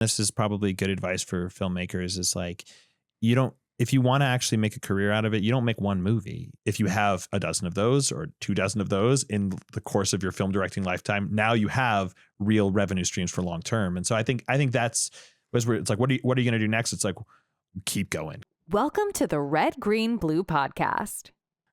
This is probably good advice for filmmakers is like, if you want to actually make a career out of it, you don't make one movie. If you have a dozen of those or 24 of those in the course of your film directing lifetime, now you have real revenue streams for long term. And so I think that's where it's like, what are you going to do next? It's like, keep going. Welcome to the Red, Green, Blue podcast.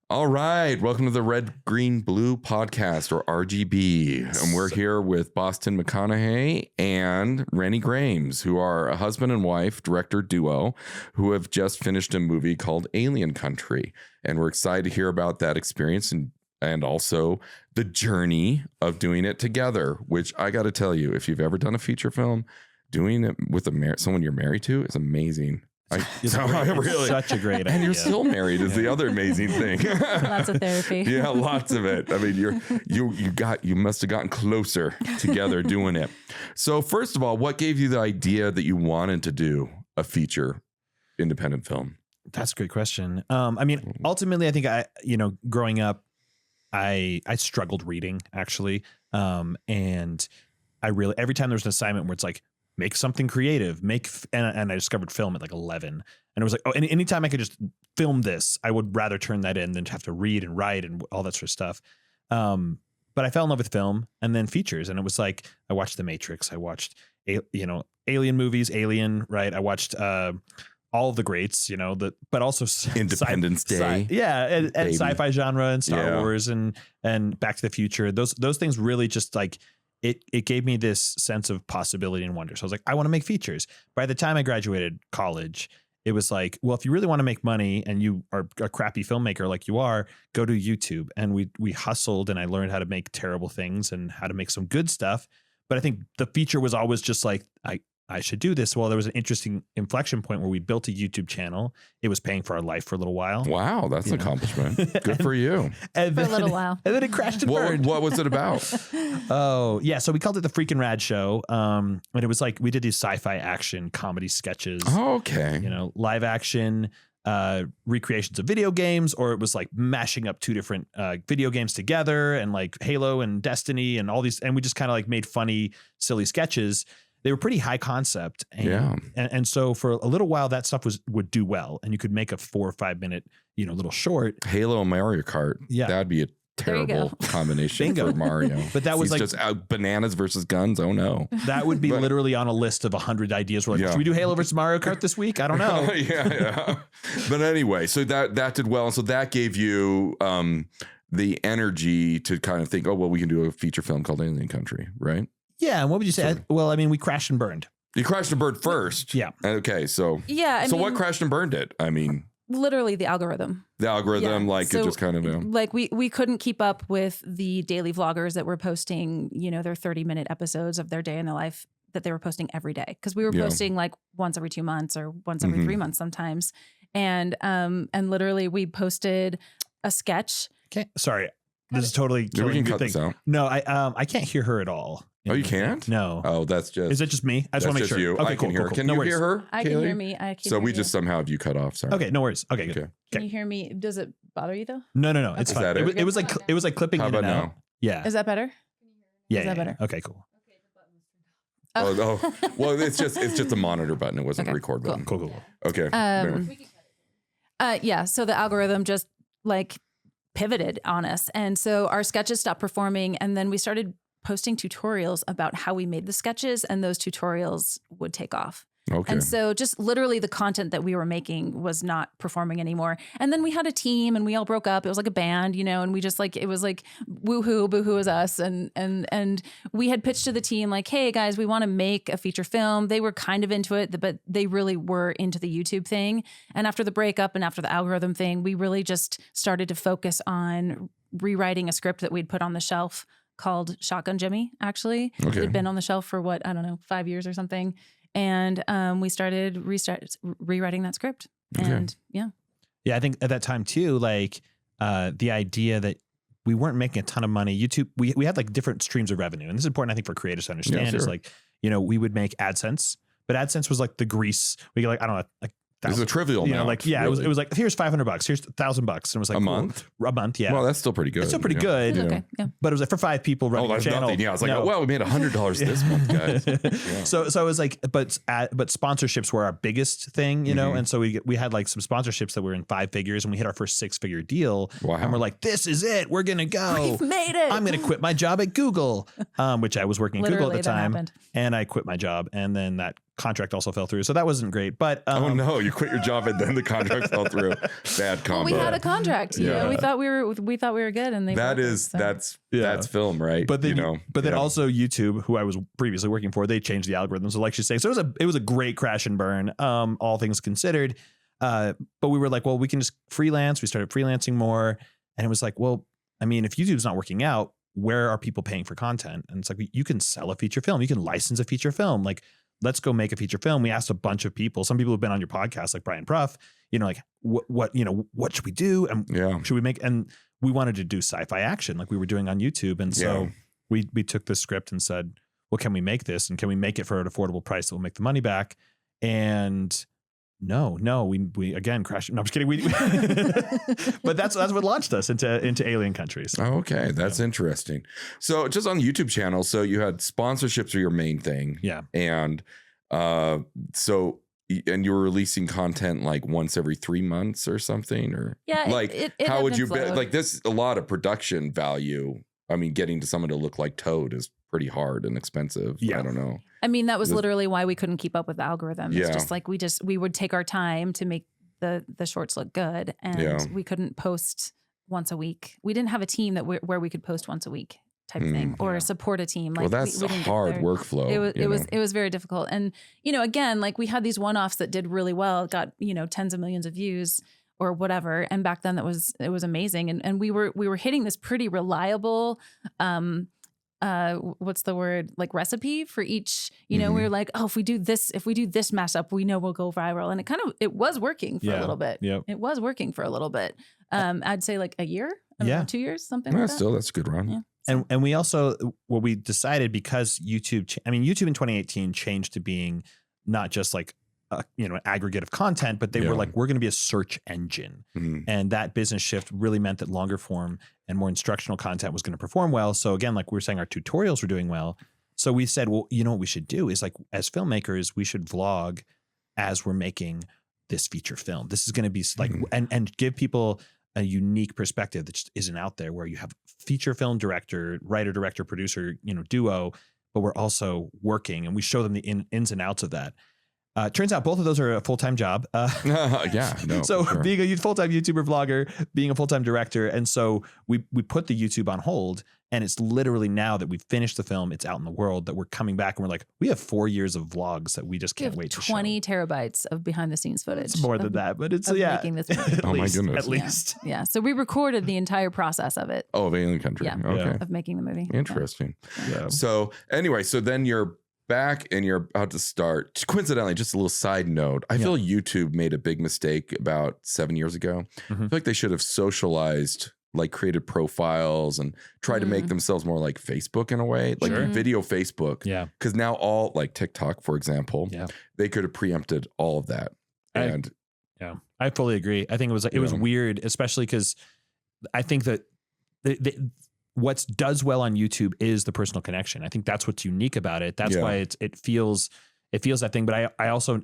All right. Welcome to the Red, Green, Blue podcast, or RGB. And we're here with Boston McConaughey and Renny Grames, who are a husband and wife director duo who have just finished a movie called Alien Country. And we're excited to hear about that experience and also the journey of doing it together, which I got to tell you, if you've ever done a feature film, doing it with someone you're married to is amazing. Really, such a great idea. And you're still married is the other amazing thing. Lots of therapy. Yeah, lots of it. I mean, you must have gotten closer together doing it. So first of all, what gave you the idea that you wanted to do a feature independent film? That's a great question. I mean, ultimately, I think growing up, I struggled reading actually. And I really, every time there was an assignment where it's like, make something creative, and I discovered film at like 11. And it was like, oh, anytime I could just film this, I would rather turn that in than to have to read and write and all that sort of stuff. But I fell in love with film and then features. And it was like, I watched The Matrix. I watched, Alien movies, Alien, right? I watched all of the greats, but also Independence Day. And sci-fi genre and Star Wars and Back to the Future. Those things really just like, it gave me this sense of possibility and wonder. So I was like, I want to make features. By the time I graduated college, it was like, well, if you really want to make money and you are a crappy filmmaker like you are, go to YouTube. And we hustled and I learned how to make terrible things and how to make some good stuff. But I think the feature was always just like, I should do this. Well, there was an interesting inflection point where we built a YouTube channel. It was paying for our life for a little while. Wow, that's an accomplishment. Good for you. And for a little while. And then it crashed and burned. What was it about? Oh, yeah. So we called it The Freaking Rad Show. And it was like we did these sci-fi action comedy sketches. Oh, okay. Live action recreations of video games, or it was like mashing up two different video games together and like Halo and Destiny and all these. And we just kind of like made funny, silly sketches. They were pretty high concept. And so for a little while, that stuff would do well. And you could make a 4 or 5 minute, little short. Halo and Mario Kart. Yeah. That'd be a terrible combination for Mario. But that was He's just bananas versus guns. Oh no. That would be literally on a list of 100 ideas. We're like, should we do Halo versus Mario Kart this week? I don't know. Yeah. But anyway, so that did well. And so that gave you the energy to kind of think, oh, well, we can do a feature film called Alien Country, right? Yeah. And what would you say? Well, I mean, we crashed and burned. You crashed and burned first. Yeah. Okay. So, what crashed and burned it? I mean, literally the algorithm. It just kind of, like we couldn't keep up with the daily vloggers that were posting, their 30-minute episodes of their day in their life that they were posting every day. Cause we were posting like once every 2 months or once every 3 months sometimes. And literally we posted a sketch. Okay. Sorry. This is totally we can cut this out. No, I can't hear her at all. Oh, you can't? No. Oh, that's just. Is it just me? I just want to make sure. You. Okay, I can hear her. Can you hear her? I can hear me. I can so we just somehow have you cut off. Sorry. Okay, no worries. Okay, good. Okay. Can you hear me? Does it bother you though? No. It's fine. That it was like clipping How in about and out. now? Yeah. Is that better? Yeah. Is that better? Okay, cool. Oh. Well, it's just a monitor button. It wasn't a record button. Cool. Okay. Yeah. So the algorithm just like pivoted on us. And so our sketches stopped performing. And then we started posting tutorials about how we made the sketches, and those tutorials would take off. Okay. And so just literally the content that we were making was not performing anymore. And then we had a team and we all broke up. It was like a band, and we just like, it was like woohoo, boohoo is us. And we had pitched to the team like, hey guys, we want to make a feature film. They were kind of into it, but they really were into the YouTube thing. And after the breakup and after the algorithm thing, we really just started to focus on rewriting a script that we'd put on the shelf called Shotgun Jimmy, actually. Okay. It had been on the shelf for 5 years or something. And we started rewriting that script. And yeah, I think at that time too, like the idea that we weren't making a ton of money. YouTube, we had like different streams of revenue. And this is important, I think, for creators to understand. Is like, we would make AdSense, but AdSense was like the grease. We get like, I don't know, like was a trivial amount. It was like, here's $500, here's $1,000, and it was like a month. Yeah. Well, that's still pretty good. It's still pretty good. Okay. Yeah. But it was like for 5 people running that's a channel. nothing. Yeah, I was like, well, we made $100 this month, guys. Yeah. So it was like, but sponsorships were our biggest thing, and so we had like some sponsorships that were in 5 figures, and we hit our first 6-figure deal. Wow. And we're like, this is it. We're gonna go. We've made it. I'm gonna quit my job at Google, which I was working at Google at the time, happened. and I quit my job, and then that contract also fell through, so that wasn't great. But oh no, you quit your job and then the contract fell through. Bad combo. Well, we had a contract. You know, we thought we were good, and they that's film, right? But then then also YouTube, who I was previously working for, they changed the algorithm. So like she's saying, so it was a great crash and burn, all things considered. But we were like, well, we can just freelance. We started freelancing more, and it was like, well, I mean, if YouTube's not working out, where are people paying for content? And it's like, you can sell a feature film, you can license a feature film, like. Let's go make a feature film. We asked a bunch of people. Some people who've been on your podcast, like Brian Pruff, like what should we do? And should we make? And we wanted to do sci-fi action like we were doing on YouTube. And so we took this script and said, well, can we make this? And can we make it for an affordable price that will make the money back? And no, we again crashed. No, I'm just kidding. But that's what launched us into alien countries. Oh, okay. That's interesting. So just on the YouTube channel, so you had sponsorships are your main thing. Yeah. And and you were releasing content like once every 3 months or something, or like it how would you flowed. like this? A lot of production value. I mean, getting to someone to look like Toad is pretty hard and expensive. Yeah. I don't know. I mean, that was literally why we couldn't keep up with the algorithm. It's Yeah. just like we would take our time to make the shorts look good, and we couldn't post once a week. We didn't have a team where we could post once a week type thing, or support a team. Like, well, that's we a didn't get hard there. workful. It was very difficult. And again, like we had these one-offs that did really well, got tens of millions of views or whatever. And back then it was amazing. And we were hitting this pretty reliable what's the word, like recipe for each, we were like, oh, if we do this mashup, we know we'll go viral. And it was working for a little bit. Yep. It was working for a little bit. I'd say like a year, I don't know, 2 years, something Yeah, like that. still, that's a good run. Yeah. And we also, we decided because YouTube in 2018 changed to being not just like, an aggregate of content, but they were like, we're going to be a search engine. And that business shift really meant that longer form and more instructional content was going to perform well. So again, like we were saying, our tutorials were doing well. So we said, well, what we should do is like, as filmmakers, we should vlog as we're making this feature film. This is going to be like, and give people a unique perspective that just isn't out there, where you have feature film director, writer, director, producer, duo, but we're also working, and we show them the ins and outs of that. Turns out both of those are a full-time job. So sure. Being a full-time YouTuber vlogger, being a full-time director. And so we put the YouTube on hold, and it's literally now that we've finished the film, it's out in the world, that we're coming back and we're like, we have 4 years of vlogs that we just can't wait to show. 20 terabytes of behind the scenes footage. It's more than that, but it's making this movie. Oh my goodness. At least. Yeah. So we recorded the entire process of it. Oh, of Alien Country. Yeah. Okay. Of making the movie. Interesting. Yeah. So anyway, so then you're back and you're about to start. Coincidentally, just a little side note, I feel YouTube made a big mistake about 7 years ago. I feel like they should have socialized, like created profiles and tried to make themselves more like Facebook in a way, like video Facebook. Yeah. Because now all, like TikTok, for example, they could have preempted all of that. I fully agree. I think it was weird, especially because I think that what does well on YouTube is the personal connection. I think that's what's unique about it. That's why it feels that thing. But I also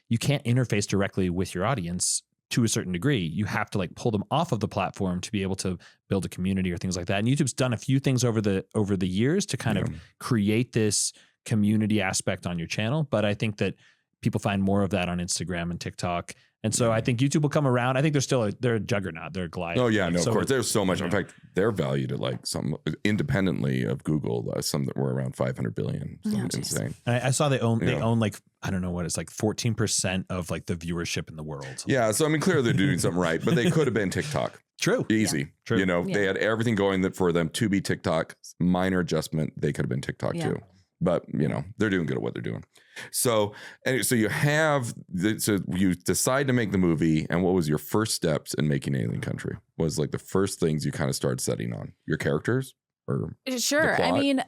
you can't interface directly with your audience to a certain degree. You have to like pull them off of the platform to be able to build a community or things like that. And YouTube's done a few things over the years to kind of create this community aspect on your channel. But I think that people find more of that on Instagram and TikTok. And so I think YouTube will come around. I think they're a juggernaut. They're a Goliath. Oh yeah, no, so of course. There's so much. In fact, they're valued at like some independently of Google, some that were around 500 billion. Insane. And I saw they own like, I don't know what it's like 14% of like the viewership in the world. Yeah. So I mean, clearly they're doing something right, but they could have been TikTok. True. Easy. Yeah. True. They had everything going that for them to be TikTok. Minor adjustment. They could have been TikTok too. But they're doing good at what they're doing. So you you decide to make the movie, and what was your first steps in making Alien Country? Was like the first things you kind of started setting on your characters? or Sure. the I plot? mean,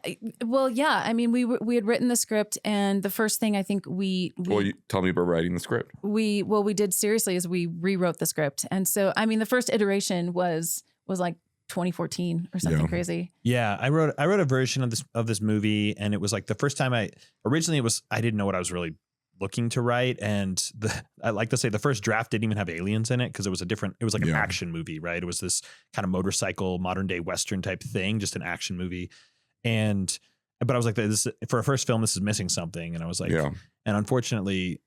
well, yeah. I mean, we had written the script, and the first thing I think Well, tell me about writing the script. we did seriously is we rewrote the script. And so, I mean, the first iteration was like 2014 or something crazy. Yeah, I wrote a version of this movie, and it was like the first time I didn't know what I was really looking to write, and I like to say the first draft didn't even have aliens in it because it was like an action movie, right? It was this kind of motorcycle modern day Western type thing, just an action movie. But I was like, this for a first film, this is missing something. And I was like, and unfortunately,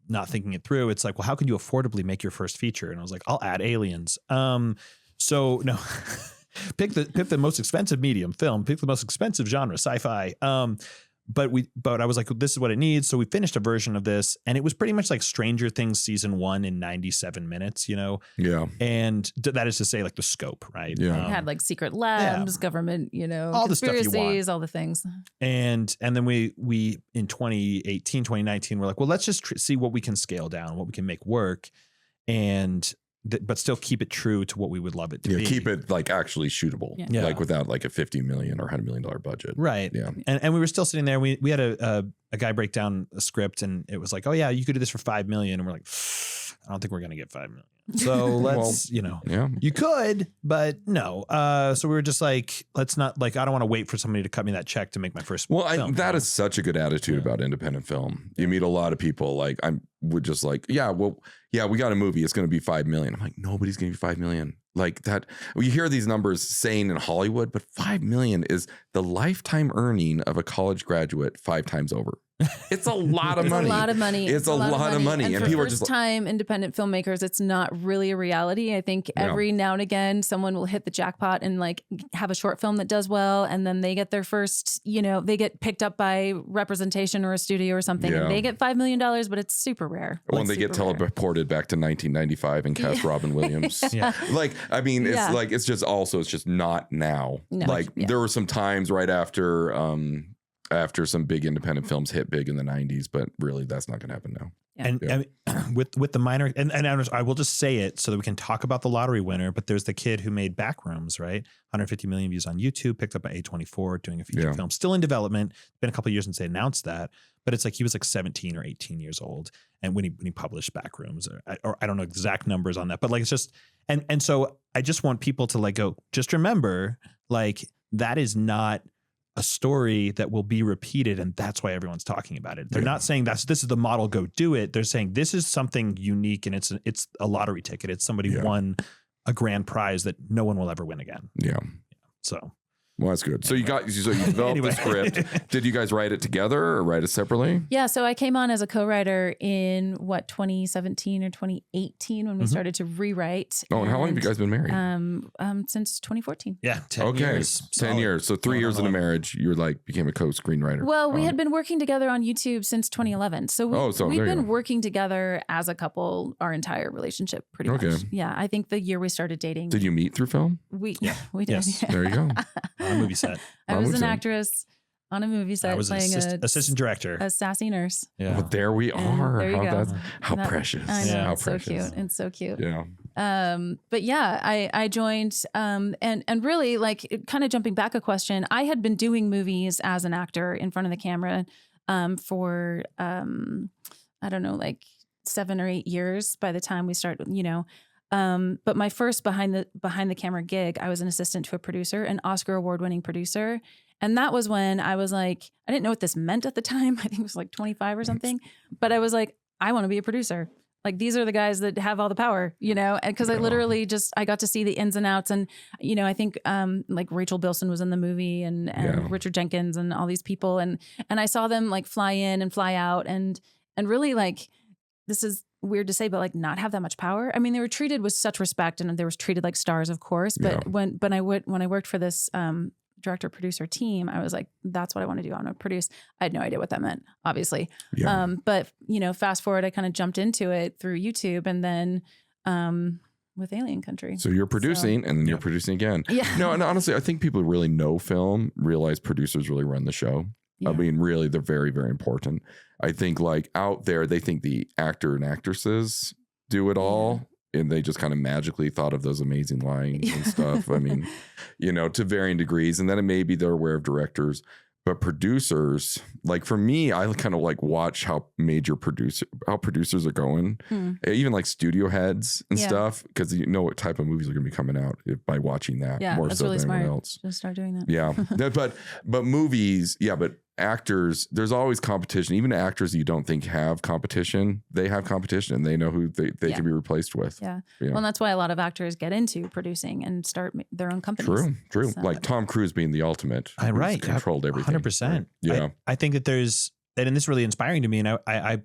not thinking it through, it's like, well, how can you affordably make your first feature? And I was like, I'll add aliens. So no, pick the most expensive medium, film, pick the most expensive genre, sci-fi. But I was like, this is what it needs. So we finished a version of this, and it was pretty much like Stranger Things season 1 in 97 minutes, Yeah. And that is to say, like the scope, right? Yeah. It had like secret labs, government, all the stuff you want, conspiracies, all the things. And then we in 2018, 2019, we're like, well, let's just see what we can scale down, what we can make work, and but still keep it true to what we would love it to be. Keep it like actually shootable, like without like a $50 million or $100 million budget. Right. Yeah. And we were still sitting there. We had a guy break down a script, and it was like, oh yeah, you could do this for $5 million. And we're like, I don't think we're going to get $5 million. So let's, you could, but no. So we were just like, let's not, like, I don't want to wait for somebody to cut me that check to make my first film. That is such a good attitude about independent film. You meet a lot of people like we got a movie. It's going to be $5 million. I'm like, nobody's going to be $5 million. Like that. You hear these numbers saying in Hollywood, but $5 million is the lifetime earning of a college graduate 5 times over. It's a lot of money. It's a lot of money. It's a lot of money. And for people are first just time independent filmmakers, it's not really a reality. I think every now and again, someone will hit the jackpot and like have a short film that does well. And then they get their first, they get picked up by representation or a studio or something. And they get $5 million, but it's super rare. When they get teleported back to 1995 and cast Robin Williams. Like, I mean, it's like, it's just not now. No, there were some times right after some big independent films hit big in the 90s, but really that's not going to happen now. And with the minor, and I will just say it so that we can talk about the lottery winner, but there's the kid who made Backrooms, right? 150 million views on YouTube, picked up by A24, doing a feature film, still in development. It's been a couple of years since they announced that, but it's like he was like 17 or 18 years old. And when he published Backrooms, or I don't know exact numbers on that, but like, it's just, and so I just want people to like go, just remember, like, that is not a story that will be repeated, and that's why everyone's talking about it. They're not saying this is the model, go do it. They're saying this is something unique, and it's a lottery ticket. It's somebody won a grand prize that no one will ever win again. So well, that's good. So you developed the script. Did you guys write it together or write it separately? Yeah. So I came on as a co-writer in 2017 or 2018 when we started to rewrite. Oh, and how long have you guys been married? Since 2014. Yeah. 10 years. 10 years. So 3 years into marriage, you became a co-screenwriter. Well, we had been working together on YouTube since 2011. So we've been working togetger as a couple our entire relationship pretty much. Yeah. I think the year we started dating. Did you meet through film? We did. Yes. There you go. On a movie set. I was an actress on a movie set. I was playing assistant director, a sassy nurse. Yeah. Well, there we are. There you go. How precious. I know, how it's precious. so cute. It's so cute. Yeah. But yeah, I joined, and really like kind of jumping back a question. I had been doing movies as an actor in front of the camera, for I don't know, like 7 or 8 years by the time we started, but my first behind the camera gig, I was an assistant to a producer, an Oscar award-winning producer. And that was when I was like, I didn't know what this meant at the time. I think it was like 25 or something, but I was like, I want to be a producer. Like, these are the guys that have all the power, and cause I literally I got to see the ins and outs. And, I think, like Rachel Bilson was in the movie and Richard Jenkins and all these people. And I saw them like fly in and fly out and really like, this is weird to say, but like not have that much power. I mean, they were treated with such respect and they were treated like stars, of course. But when I worked for this director producer team, I was like, that's what I want to do. I want to produce. I had no idea what that meant, obviously. Yeah. But fast forward, I kind of jumped into it through YouTube and then with Alien Country. So you're producing and then you're producing again. Yeah. No, and honestly, I think people who really know film realize producers really run the show. Yeah. I mean, really, they're very, very important. I think like out there, they think the actor and actresses do it all. and they just kind of magically thought of those amazing lines and stuff. I mean, to varying degrees. And then it may be they're aware of directors, but producers, like for me, I kind of like watch how producers are going, even like studio heads and stuff, because you know what type of movies are going to be coming out by watching that more so really than smart. anyone else. Just start doing that. Yeah. but movies, but actors, there's always competition. Even actors you don't think have competition, they have competition and they know who they can be replaced with. Yeah. Well, and that's why a lot of actors get into producing and start their own companies. True. So. Like Tom Cruise being the ultimate. Right. Controlled everything. 100%. Right? Yeah. I think that and this is really inspiring to me. And I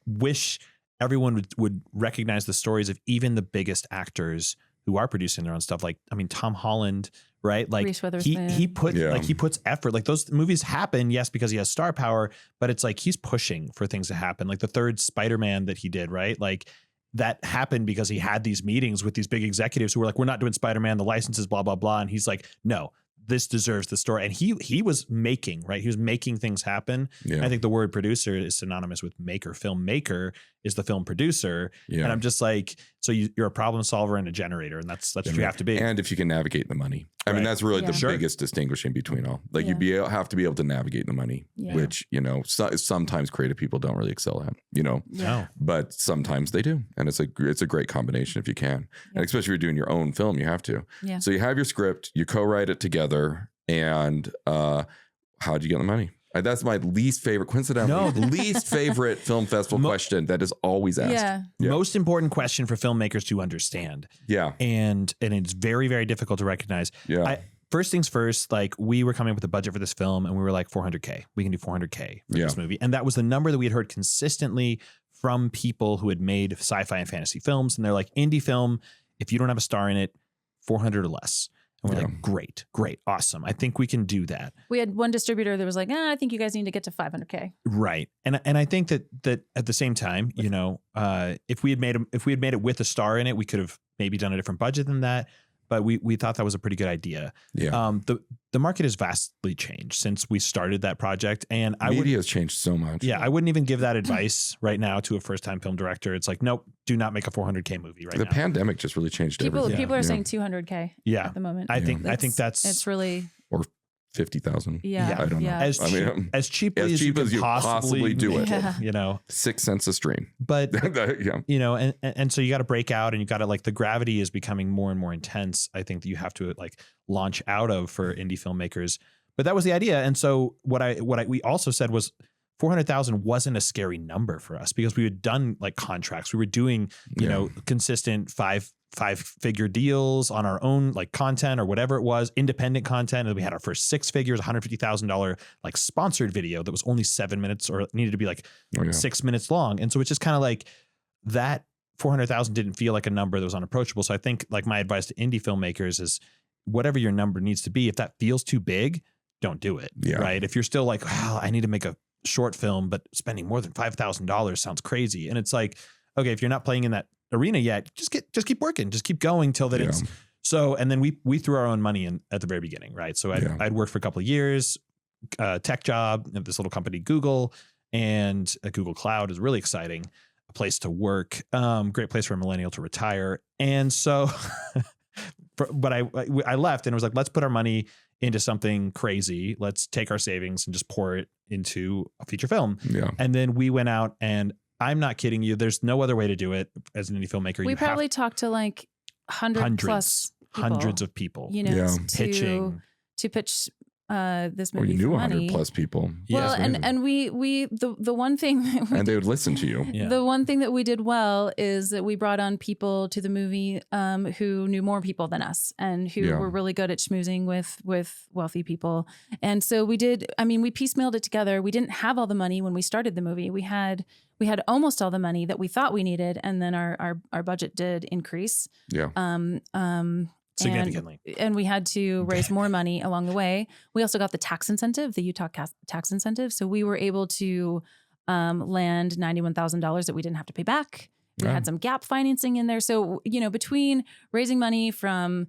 wish everyone would recognize the stories of even the biggest actors who are producing their own stuff. Like, I mean, Tom Holland, right? Like he puts effort. Like those movies happen, yes, because he has star power, but it's like he's pushing for things to happen. Like the third Spider-Man that he did, right? Like that happened because he had these meetings with these big executives who were like, we're not doing Spider-Man, the license is blah, blah, blah. And he's like, no, this deserves the story. And he was making, right? He was making things happen. Yeah. I think the word producer is synonymous with maker. Filmmaker is the film producer. Yeah. And I'm just like, so you're a problem solver and a generator. And that's what you have to be. And if you can navigate the money. I mean, that's really the biggest distinguishing between all. Like have to be able to navigate the money, which, sometimes creative people don't really excel at, No. But sometimes they do. And it's a great combination if you can. And especially if you're doing your own film, you have to. Yeah. So you have your script, you co-write it together. And how'd you get the money? That's my least favorite, coincidentally, least favorite film festival question that is always asked. Yeah. Most important question for filmmakers to understand. Yeah. And it's very, very difficult to recognize. Yeah. First things first, like we were coming up with a budget for this film and we were like $400K. We can do $400K for this movie. And that was the number that we had heard consistently from people who had made sci-fi and fantasy films. And they're like, indie film, if you don't have a star in it, 400 or less. And we're like, great, awesome. I think we can do that. We had one distributor that was like, I think you guys need to get to 500K. Right. And I think that at the same time, if we had made it with a star in it, we could have maybe done a different budget than that. But we thought that was a pretty good idea. Yeah. The market has vastly changed since we started that project. And media has changed so much. Yeah. I wouldn't even give that advice right now to a first-time film director. It's like, nope, do not make a 400K movie right now. The pandemic just really changed everything. People are saying 200K at the moment. I think it's really... Or 50,000. Yeah. I don't know. As cheaply as you possibly do it. 6 cents a stream. But, and so you got to break out and you got to the gravity is becoming more and more intense. I think that you have to launch out of for indie filmmakers. But that was the idea. And so what we also said was 400,000 wasn't a scary number for us because we had done contracts. We were doing, consistent five-figure deals on our own content or whatever it was, independent content. And we had our first 6 figures, $150,000 sponsored video that was only 7 minutes or needed to be 6 minutes long. And so it's just kind of that 400,000 didn't feel like a number that was unapproachable. So I think my advice to indie filmmakers is whatever your number needs to be, if that feels too big, don't do it. Yeah. Right. If you're still I need to make a short film, but spending more than $5,000 sounds crazy. And it's okay, if you're not playing in that arena yet, just keep working, just keep going till that it's so. And then we threw our own money in at the very beginning, right? So I'd worked for a couple of years, tech job at this little company, Google, and Google Cloud is really exciting, a place to work, great place for a millennial to retire. And so, but I left and it was let's put our money into something crazy. Let's take our savings and just pour it into a feature film. Yeah. And then we went out and I'm not kidding you. There's no other way to do it as an indie filmmaker. We probably talked to hundreds of people, pitching to pitch this movie. Or you knew 100 plus people. Well, yes, and we the one thing that and they would listen to you. Yeah. The one thing that we did well is that we brought on people to the movie who knew more people than us and who were really good at schmoozing with wealthy people. And so we piecemealed it together. We didn't have all the money when we started the movie. We had almost all the money that we thought we needed, and then our budget did increase. Yeah. Significantly. And we had to raise more money along the way. We also got the tax incentive, the Utah tax incentive. So we were able to land $91,000 that we didn't have to pay back. We had some gap financing in there. So, between raising money from,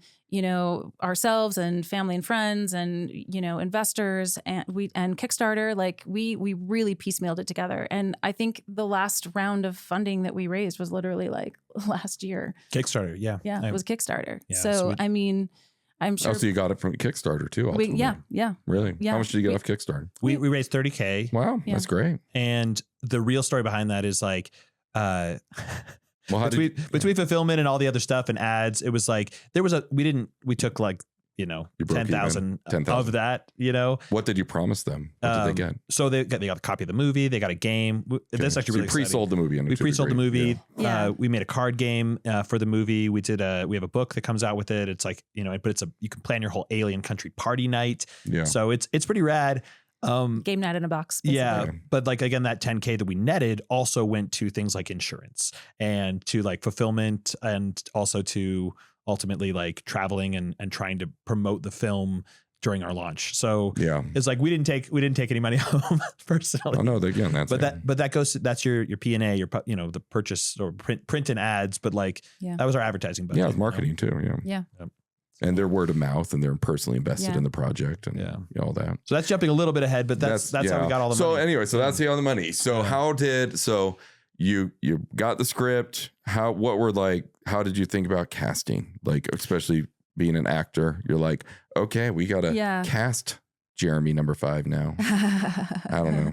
ourselves and family and friends and, investors and Kickstarter, like we really piecemealed it together. And I think the last round of funding that we raised was literally like last year. Kickstarter. Yeah. Yeah. It was Kickstarter. Yeah, so I mean, I'm sure. Oh, so you got it from Kickstarter too? Ultimately. Yeah. Really? Yeah. How much did you get off Kickstarter? We raised $30K. Wow, that's great. And the real story behind that is like, Well, between fulfillment and all the other stuff and ads, it was like we took like 10,000 of that. What did you promise them? What did they get? So they got a copy of the movie. They got a game. That's actually really pre-sold exciting. the movie. We pre-sold the movie. Yeah. We made a card game for the movie. We have a book that comes out with it. It's like but you can plan your whole alien country party night. Yeah. So it's pretty rad. Game night in a box. Basically. Yeah. But like, again, that 10K that we netted also went to things like insurance and to like fulfillment and also to ultimately like traveling and trying to promote the film during our launch. So it's like we didn't take any money home personally. Oh no, again, that's your P&A, the purchase or print and ads, but like that was our advertising budget. Yeah, it was marketing too. Yeah. And their word of mouth, and they're personally invested in the project, and all that. So that's jumping a little bit ahead, but that's how we got all the money. So anyway, that's all the money. So you got the script? How did you think about casting? Like, especially being an actor, you're like, okay, we gotta cast Jeremy number 5 now. I don't know.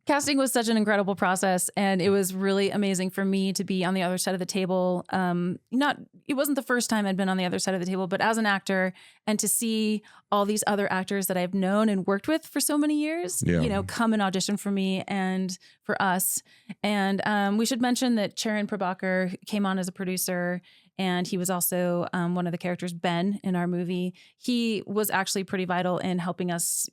Casting was such an incredible process, and it was really amazing for me to be on the other side of the table. It wasn't the first time I'd been on the other side of the table, but as an actor, and to see all these other actors that I've known and worked with for so many years, come and audition for me and for us. And we should mention that Charan Prabhakar came on as a producer, and he was also one of the characters, Ben, in our movie. He was actually pretty vital in helping us,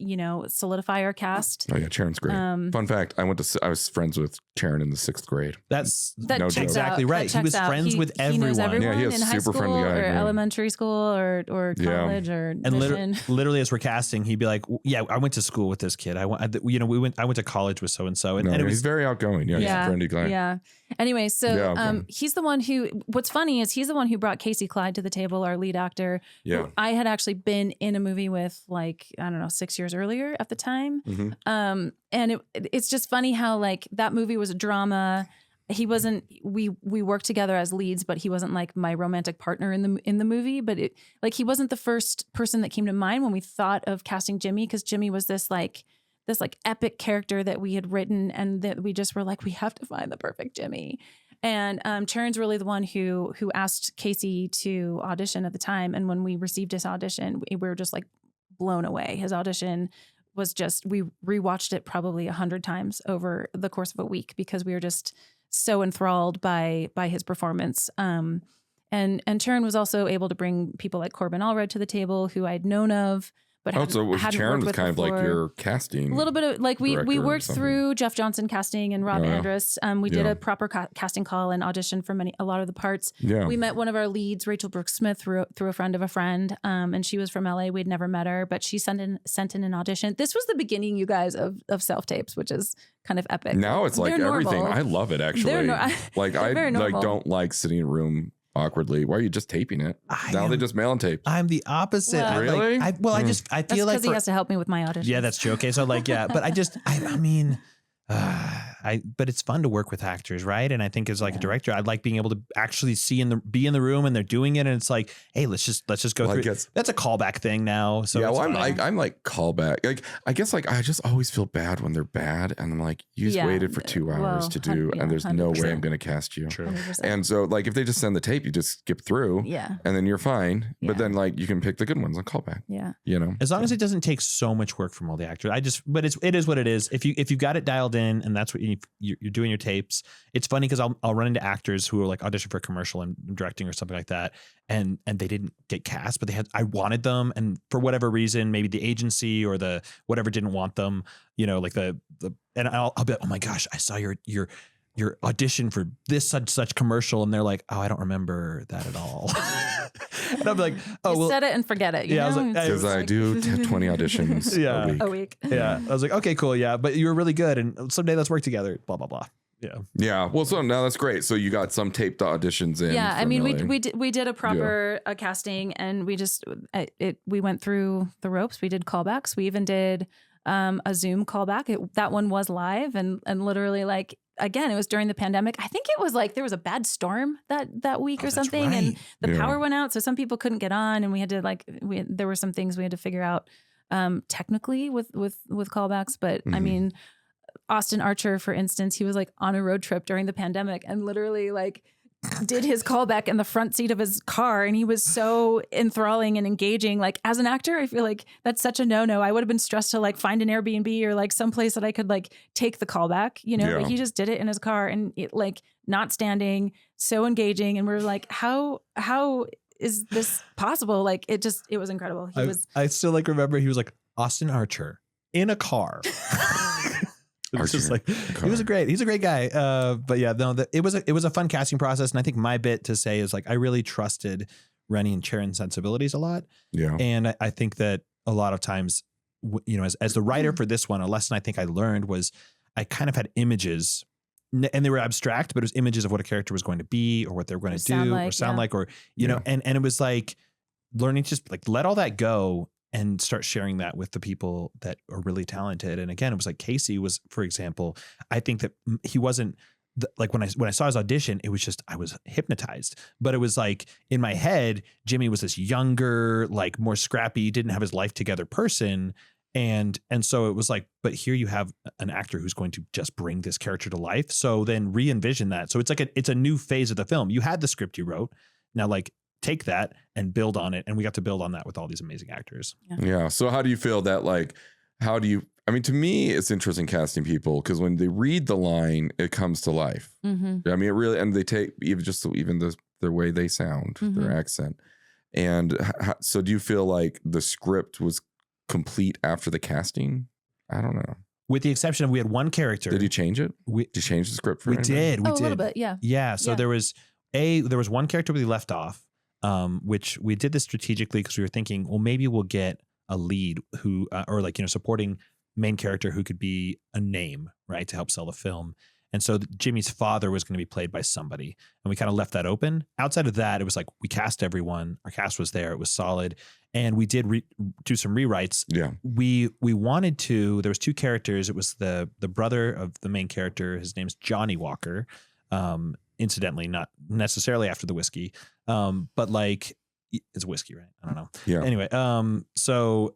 solidify our cast. Oh yeah, Charan's great. Fun fact: I was friends with Charan in the 6th grade. That's no exactly right. He was friends with everyone. He knows everyone Yeah, he was in high super school friendly guy, or elementary school or college or mission. Literally, as we're casting, he'd be like, "Yeah, I went to school with this kid. I went to college with so and so." And he's very outgoing. Yeah, he's a friendly guy. Yeah. Anyway, so he's the one who. What's funny is he's the one who brought Casey Clyde to the table, our lead actor. Yeah. I had actually been in a movie with 6 years earlier at the time. Mm-hmm. And it's just funny how that movie was a drama. He wasn't. We worked together as leads, but he wasn't like my romantic partner in the movie. But he wasn't the first person that came to mind when we thought of casting Jimmy, because Jimmy was this epic character that we had written, and that we just were like, we have to find the perfect Jimmy. And Charan's really the one who asked Casey to audition at the time. And when we received his audition, we were just blown away. His audition was we rewatched it probably 100 times over the course of a week, because we were just so enthralled by his performance. And Charan was also able to bring people like Corbin Allred to the table, who I'd known of. But Charan was kind of like your casting. A little bit of we worked through Jeff Johnson casting and Rob Andrus. We did a proper casting call and audition for a lot of the parts. Yeah. We met one of our leads, Rachel Brooks Smith, through a friend of a friend, and she was from LA. We'd never met her, but she sent in an audition. This was the beginning, you guys, of self tapes, which is kind of epic. Now it's everything. Normal. I love it actually. I don't like sitting in a room awkwardly. Why are you just taping it? They just mail and tape. I'm the opposite. Well, really? I feel like because he has to help me with my audition. Yeah, that's true. Okay, so but but it's fun to work with actors, right? And I think as a director, I'd like being able to actually be in the room and they're doing it, and it's like, hey, let's just go through. That's a callback thing now. So I'm like callback. I guess I just always feel bad when they're bad, and I'm like, you just waited for 2 hours to do, and there's 100%. No way I'm going to cast you. True. 100%. And so if they just send the tape, you just skip through, and then you're fine. Yeah. But then you can pick the good ones on callback. Yeah, as long as it doesn't take so much work from all the actors. But it is what it is. If you've got it dialed in, and that's what you're doing your tapes. It's funny because I'll run into actors who are audition for a commercial and directing or something like that, and they didn't get cast, but I wanted them, and for whatever reason, maybe the agency or the whatever didn't want them, and I'll be like, oh my gosh, I saw your audition for this such commercial, and they're like, oh, I don't remember that at all. And I'm like, oh, set it and forget it. I was like, because I do 20 auditions a week. A week. Yeah, I was like, okay, cool, yeah, but you were really good, and someday let's work together. Blah blah blah. Yeah. Well, so now that's great. So you got some taped auditions in. Yeah, I from mean, LA. we did a proper casting, and we went through the ropes. We did callbacks. We even did a Zoom callback. That one was live, and literally, like, again, it was during the pandemic. I think it was like there was a bad storm that week or something, and the power went out, so some people couldn't get on, and we had to there were some things we had to figure out technically with callbacks. But I mean, Austin Archer, for instance, he was like on a road trip during the pandemic and literally like did his callback in the front seat of his car. And he was so enthralling and engaging. Like, as an actor, I feel like that's such a no-no. I would have been stressed to like find an Airbnb or like someplace that I could like take the callback, you know, but he just did it in his car and it, like, not standing, so engaging. And we're like, how is this possible? Like, it was incredible. I still like remember he was like Austin Archer in a car. It was just like he's a great guy. But yeah, no, it was a fun casting process, and I think my bit to say is like I really trusted Renny and Sharon's sensibilities a lot. Yeah, and I think that a lot of times, you know, as the writer for this one, a lesson I think I learned was I kind of had images, and they were abstract, but it was images of what a character was going to be or what they were going to do or sound like, or you know, and it was like learning to just like let all that go and start sharing that with the people that are really talented. And again, it was like Casey was, for example, I think that he wasn't like when I saw his audition, it was just, I was hypnotized, but it was like in my head, Jimmy was this younger, like more scrappy, didn't have his life together person. And so it was like, but here you have an actor who's going to just bring this character to life. So then re-envision that. So it's like it's a new phase of the film. You had the script you wrote. Now, like, take that and build on it. And we got to build on that with all these amazing actors. Yeah. So how do you feel that, like, I mean, to me, it's interesting casting people because when they read the line, it comes to life. Mm-hmm. I mean, it really, and they take even the way they sound, their accent. And so do you feel like the script was complete after the casting? I don't know. With the exception of we had one character. Did you change it? Did you change the script for We did. A little bit. Yeah. Yeah. So there was one character we left off. Which we did this strategically because we were thinking, well, maybe we'll get a lead who, or like, you know, supporting main character who could be a name, right, to help sell the film. And so Jimmy's father was going to be played by somebody, and we kind of left that open. Outside of that, it was like we cast everyone. Our cast was there. It was solid, and we did do some rewrites. Yeah, we wanted to. There was two characters. It was the brother of the main character. His name's Johnny Walker. Incidentally, not necessarily after the whiskey, but like it's whiskey, right? I don't know. Yeah. Anyway, so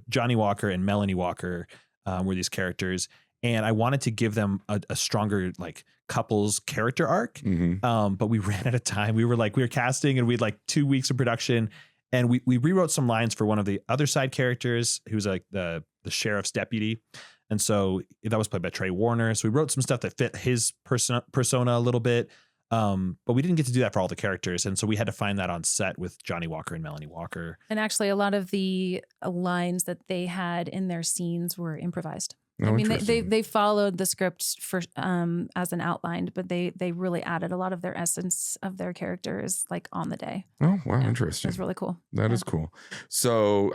Johnny Walker and Melanie Walker were these characters, and I wanted to give them a stronger like couples character arc. But we ran out of time. We were casting, and we had like 2 weeks of production, and we rewrote some lines for one of the other side characters, who's like the sheriff's deputy. And so that was played by Trey Warner. So we wrote some stuff that fit his persona a little bit. But we didn't get to do that for all the characters. And so we had to find that on set with Johnny Walker and Melanie Walker. And actually, a lot of the lines that they had in their scenes were improvised. I mean, they followed the script for as an outline, but they really added a lot of their essence of their characters like on the day. Oh, wow. Interesting. That's really cool. That is cool. So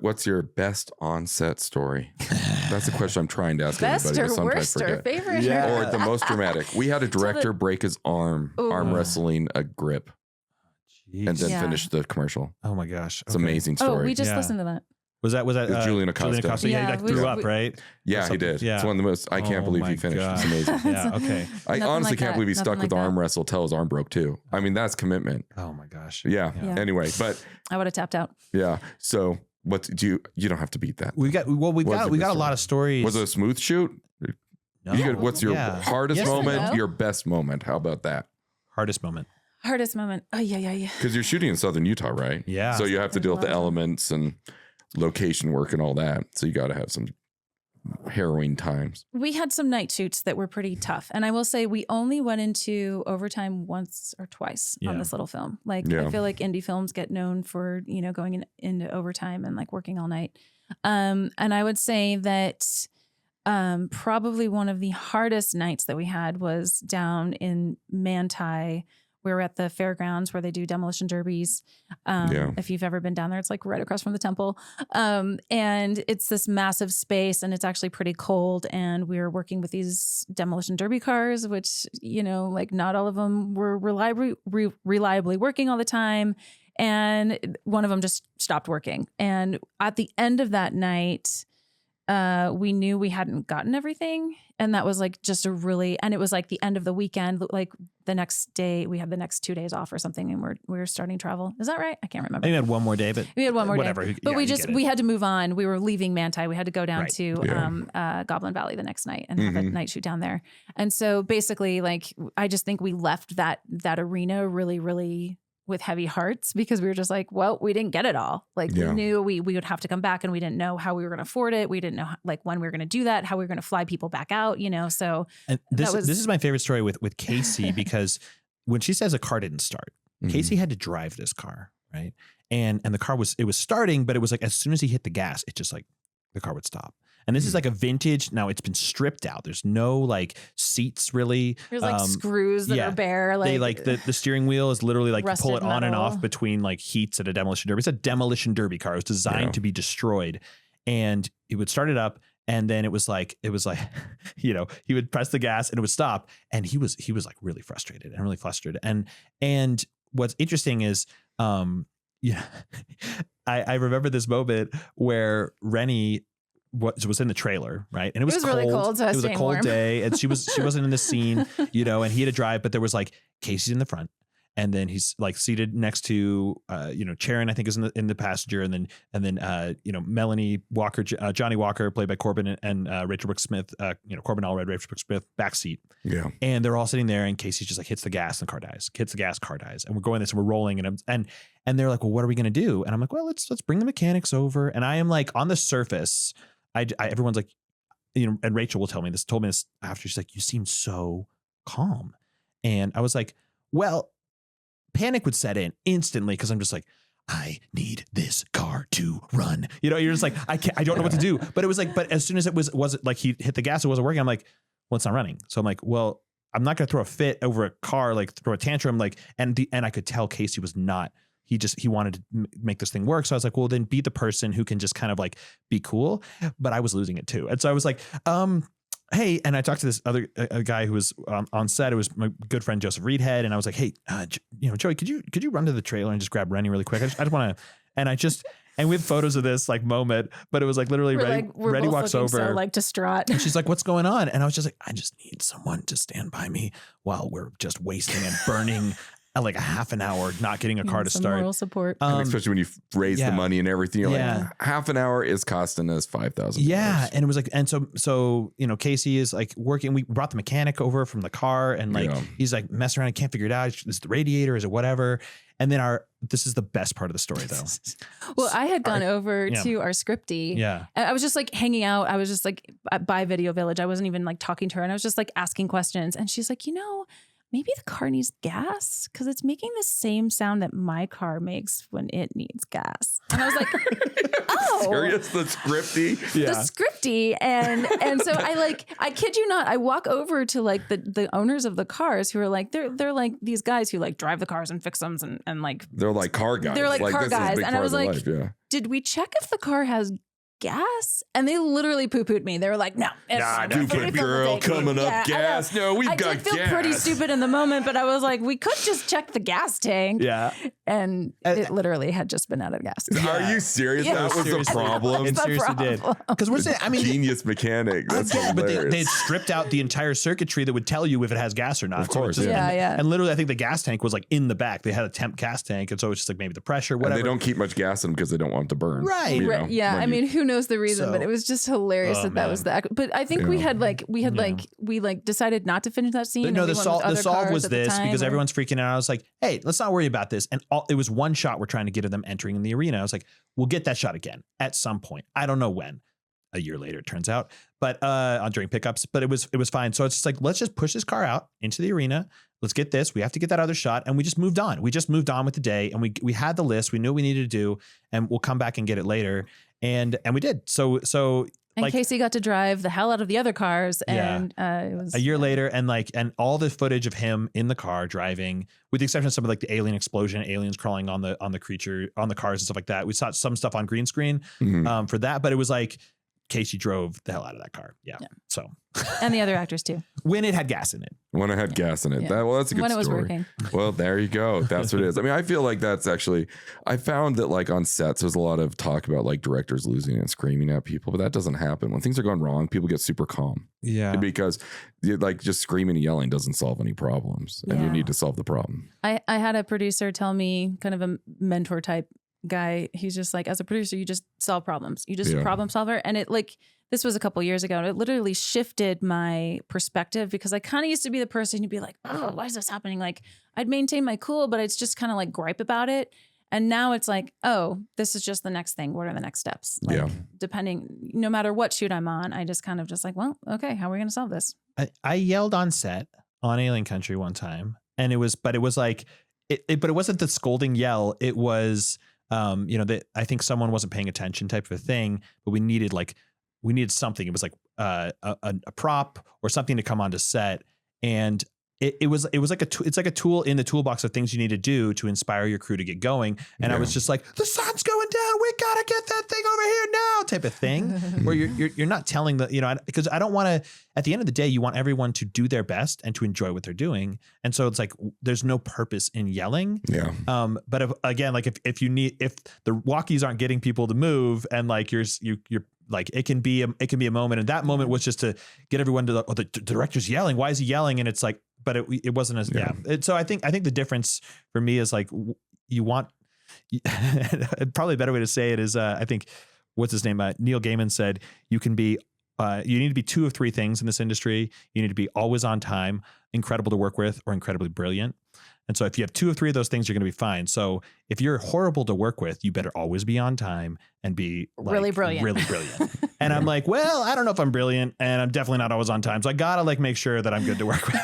what's your best on-set story? That's the question I'm trying to ask everybody. Best or worst or favorite? Yeah. Or the most dramatic. We had a director break his arm wrestling a grip. Jeez. And then finish the commercial. Oh my gosh. It's an amazing story. Oh, we just listened to that. Was that Julian Acosta? Yeah, he like threw up, right? Yeah, he did. Yeah. It's one of the most. I can't believe he finished. It's amazing. Yeah. Okay. I honestly can't believe he stuck with arm wrestle till his arm broke too. I mean, that's commitment. Oh my gosh. Yeah. Anyway, but I would have tapped out. Yeah. So what do you don't have to beat that. We got a lot of stories. Was it a smooth shoot? No. What's your hardest moment? Your best moment? How about that? Hardest moment. Oh yeah. Because you're shooting in Southern Utah, right? Yeah. So you have to deal with the elements and location work and all that. So you got to have some harrowing times. We had some night shoots that were pretty tough. And I will say we only went into overtime once or twice on this little film. Like I feel like indie films get known for, you know, going into overtime and like working all night. And I would say that probably one of the hardest nights that we had was down in Manti we were at the fairgrounds where they do demolition derbies. If you've ever been down there, it's like right across from the temple. And it's this massive space and it's actually pretty cold. And we were working with these demolition derby cars, which, you know, like not all of them were reliably working all the time. And one of them just stopped working. And at the end of that night, we knew we hadn't gotten everything. And that was like just and it was like the end of the weekend, like the next day, we had the next 2 days off or something. And we were starting travel. Is that right? I can't remember. I think we had one more day, but we had one more whatever. day. But we had to move on. We were leaving Manti. We had to go down to Goblin Valley the next night and have a night shoot down there. And so basically, like, I just think we left that arena really, really with heavy hearts because we were just like, well, we didn't get it all. Like we knew we would have to come back and we didn't know how we were going to afford it. We didn't know like when we were going to do that, how we were going to fly people back out, you know? So and this is my favorite story with Casey because when she says a car didn't start, Casey had to drive this car. Right. And the car was starting, but it was like, as soon as he hit the gas, it just like the car would stop. And this is like a vintage. Now it's been stripped out. There's no like seats really. There's like screws that are bare. Like they like the steering wheel is literally like to pull it on and metal. off between like heats at a demolition derby. It's a demolition derby car. It was designed to be destroyed. And he would start it up. And then it was like, you know, he would press the gas and it would stop. And he was like really frustrated and really flustered. And what's interesting is, I remember this moment where Renny was in the trailer, right? And it was cold. Really cold. So it was a cold day, and she wasn't in the scene, you know. And he had to drive, but there was like Casey's in the front, and then he's like seated next to, Sharon, I think is in the passenger, and then Melanie Walker, Johnny Walker, played by Corbin, and Rachel Brooks Smith, Corbin Allred, Rachel Brooks Smith, back seat. Yeah, and they're all sitting there, and Casey just like hits the gas, and the car dies. Hits the gas, car dies, and we're going this, and we're rolling, and they're like, well, what are we gonna do? And I'm like, well, let's bring the mechanics over, and I am like on the surface. Everyone's like, and Rachel told me this after. She's like, you seem so calm. And I was like, well, panic would set in instantly because I'm just like, I need this car to run. You know, you're just like, I don't know what to do. But it was like, but as soon as it wasn't like he hit the gas, it wasn't working. I'm like, well, it's not running. So I'm like, well, I'm not going to throw a fit over a car, like throw a tantrum. Like, and I could tell Casey was not. He wanted to make this thing work. So I was like, well, then be the person who can just kind of like be cool. But I was losing it too. And so I was like, hey, and I talked to this other guy who was on set. It was my good friend, Joseph Reedhead. And I was like, hey, Joey, could you run to the trailer and just grab Renny really quick? I just want to, and we have photos of this like moment, but it was like literally Renny walks over so like distraught. And she's like, what's going on? And I was just like, I just need someone to stand by me while we're just wasting and burning like a half an hour not getting a car to start. Moral support. And especially when you raise the money and everything, you're like, half an hour is costing us $5,000. Yeah. And it was like, and so, Casey is like working. We brought the mechanic over from the car and like, he's like messing around. I can't figure it out. Is it the radiator? Is it whatever? And then this is the best part of the story though. Well, I had gone over to our scripty. Yeah. And I was just like hanging out. I was just like by Video Village. I wasn't even like talking to her. And I was just like asking questions. And she's like, maybe the car needs gas because it's making the same sound that my car makes when it needs gas. And I was like, oh. Serious? The scripty? Yeah. The scripty. And so I kid you not, I walk over to like the owners of the cars who are like, they're like these guys who like drive the cars and fix them and like. They're like car guys. They're like car guys. And I was like, did we check if the car has gas? And they literally poo-pooed me. They were like, no. Stupid girl coming up gas. No, we've got gas. I did feel pretty stupid in the moment, but I was like, we could just check the gas tank. Yeah. And it literally had just been out of gas. Are you serious? Yeah. That was the problem? It seriously did. Because we're saying, genius mechanic. That's hilarious. But they had stripped out the entire circuitry that would tell you if it has gas or not. Of course. And literally, I think the gas tank was like in the back. They had a temp gas tank. And so it's just like maybe the pressure, whatever. And they don't keep much gas in them because they don't want it to burn. Right. Yeah. I mean, who knows the reason, but it was just hilarious that was the. But I think we decided not to finish that scene. But no, the solve was this because everyone's freaking out. I was like, hey, let's not worry about this. And it was one shot we're trying to get of them entering in the arena. I was like, we'll get that shot again at some point. I don't know when. A year later, it turns out, but during pickups. But it was fine. So it's just like, let's just push this car out into the arena. Let's get this. We have to get that other shot, and we just moved on. We just moved on with the day, and we had the list. We knew what we needed to do, and we'll come back and get it later. And we did. So And like Casey got to drive the hell out of the other cars, and it was a year later, and all the footage of him in the car driving, with the exception of some of like the alien explosion, aliens crawling on the creature, on the cars and stuff like that. We saw some stuff on green screen for that, but it was like Casey drove the hell out of that car. Yeah. So and the other actors too. When it had gas in it. When I had gas in it. Yeah. That's a good When story. it was working. Well, there you go. That's what it is. I mean, I feel like that's actually, I found that like on sets, there's a lot of talk about like directors losing and screaming at people, but that doesn't happen. When things are going wrong, people get super calm. Yeah. Because like just screaming and yelling doesn't solve any problems, and you need to solve the problem. I had a producer tell me, kind of a mentor type guy, he's just like, as a producer, you just solve problems. You just problem solver. And it like, this was a couple years ago, and it literally shifted my perspective, because I kind of used to be the person who'd be like, oh, why is this happening? Like, I'd maintain my cool, but it's just kind of like gripe about it. And now it's like, oh, this is just the next thing. What are the next steps? Like, depending, no matter what shoot I'm on, I just kind of just like, well, okay, how are we going to solve this? I yelled on set on Alien Country one time, and it was like, but it wasn't the scolding yell. It was, that I think someone wasn't paying attention type of a thing, but we needed something. It was like a prop or something to come onto set. And it was like it's like a tool in the toolbox of things you need to do to inspire your crew to get going. And I was just like, the sun's going down, we gotta get that thing over here now, type of thing. Where you're not telling because I don't want to, at the end of the day, you want everyone to do their best and to enjoy what they're doing. And so it's like, there's no purpose in yelling. Yeah. But if the walkies aren't getting people to move, and like you're like, it can be a moment. And that moment was just to get everyone to the director's yelling. Why is he yelling? And it's like, but it wasn't as, So I think the difference for me is like, you want, probably a better way to say it is, I think, what's his name? Neil Gaiman said, you need to be two of three things in this industry. You need to be always on time, incredible to work with, or incredibly brilliant. And so if you have two or three of those things, you're going to be fine. So if you're horrible to work with, you better always be on time and be like, really brilliant. And I'm like, well, I don't know if I'm brilliant, and I'm definitely not always on time. So I got to like make sure that I'm good to work with.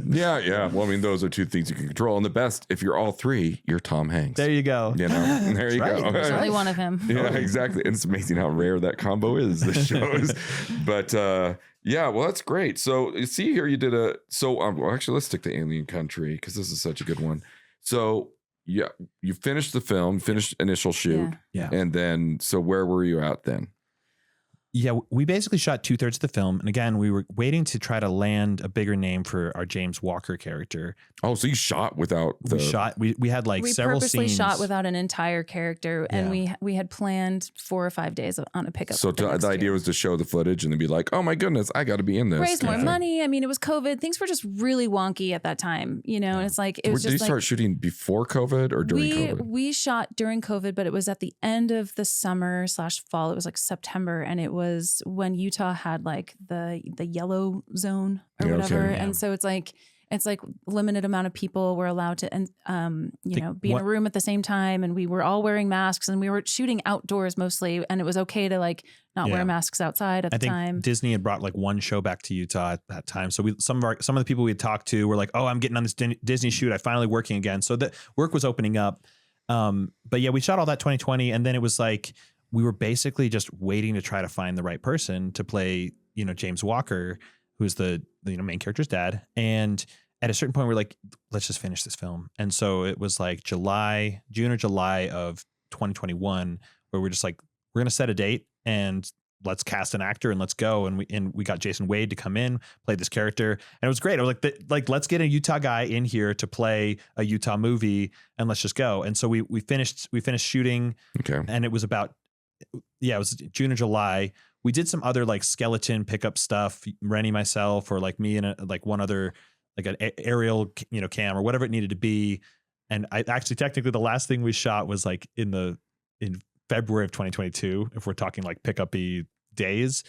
Yeah. Well, I mean, those are two things you can control. And the best, if you're all three, you're Tom Hanks. There you go. There you go. There's only one of him. Yeah, exactly. And it's amazing how rare that combo is, the shows. But yeah, well, that's great. So you see here, you did actually, let's stick to Alien Country, because this is such a good one. So yeah, you finished the film, finished initial shoot. Yeah. And then, so where were you at then? Yeah, we basically shot 2/3 of the film. And again, we were waiting to try to land a bigger name for our James Walker character. Oh, so you shot without we had like several scenes. We purposely shot without an entire character, and we had planned 4 or 5 days on a pickup. So the idea was to show the footage and then be like, oh my goodness, I got to be in this. Raise more money. I mean, it was COVID. Things were just really wonky at that time, and it's like, it was Did you start shooting before COVID or during COVID? We shot during COVID, but it was at the end of the summer/fall. It was like September, and it was when Utah had like the yellow zone or whatever. And so it's like limited amount of people were allowed to, be in a room at the same time. And we were all wearing masks, and we were shooting outdoors mostly. And it was okay to like not wear masks outside at the time. Disney had brought like one show back to Utah at that time. So some of the people we had talked to were like, oh, I'm getting on this Disney shoot. I'm finally working again. So the work was opening up. But yeah, we shot all that 2020. And then it was like, we were basically just waiting to try to find the right person to play, James Walker, who's the main character's dad. And at a certain point, we're like, let's just finish this film. And so it was like June or July of 2021, where we're just like, we're going to set a date and let's cast an actor and let's go. And we got Jason Wade to come in, play this character. And it was great. I was like, let's get a Utah guy in here to play a Utah movie, and let's just go. And so we finished shooting. Okay. And it was about, it was June or July. We did some other like skeleton pickup stuff, Renny, myself, or like me and like one other, like an aerial, cam or whatever it needed to be. And I actually, technically the last thing we shot was like in February of 2022, if we're talking like pickup-y days.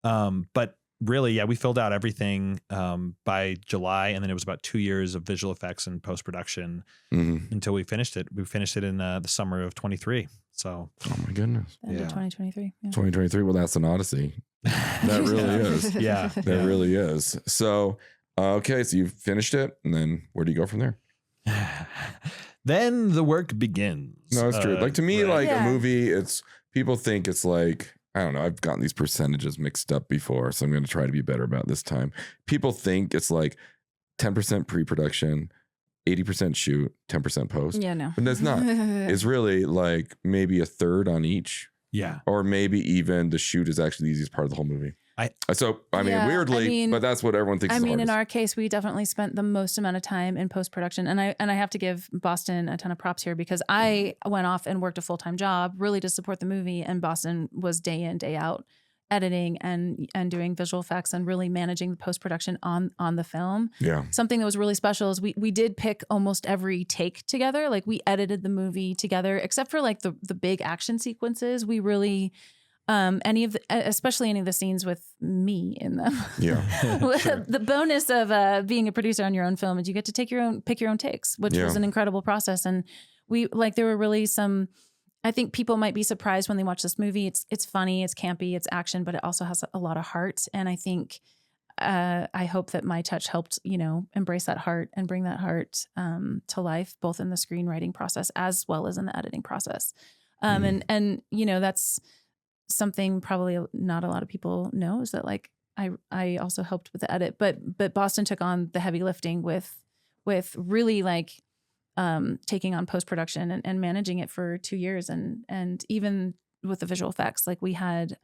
But really, we filled out everything by July. And then it was about 2 years of visual effects and post-production until we finished it. We finished it in the summer of 23. So, oh my goodness. 2023. Yeah. 2023. Well, that's an odyssey. That really is. Yeah. That really is. So, okay. So you finished it, and then where do you go from there? Then the work begins. No, it's true. Like to me, a movie, it's people think it's like, I don't know, I've gotten these percentages mixed up before, so I'm going to try to be better about this time. People think it's like 10% pre-production, 80% shoot, 10% post. Yeah, no. But that's not. It's really like maybe a third on each. Yeah. Or maybe even the shoot is actually the easiest part of the whole movie. Weirdly, but that's what everyone thinks is the hardest. In our case, we definitely spent the most amount of time in post-production. And I have to give Boston a ton of props here because I went off and worked a full-time job really to support the movie. And Boston was day in, day out editing and doing visual effects and really managing the post-production on the film. Yeah. Something that was really special is we did pick almost every take together. Like we edited the movie together, except for like the big action sequences. We really, especially any of the scenes with me in them. Yeah. Sure. The bonus of being a producer on your own film is you get to pick your own takes, which was an incredible process. And there were really some, I think people might be surprised when they watch this movie. It's funny, it's campy, it's action, but it also has a lot of heart. And I think, I hope that my touch helped, embrace that heart and bring that heart to life, both in the screenwriting process as well as in the editing process. And that's something probably not a lot of people know is that like I also helped with the edit, but Boston took on the heavy lifting with really like taking on post-production and managing it for 2 years. And even with the visual effects, like we had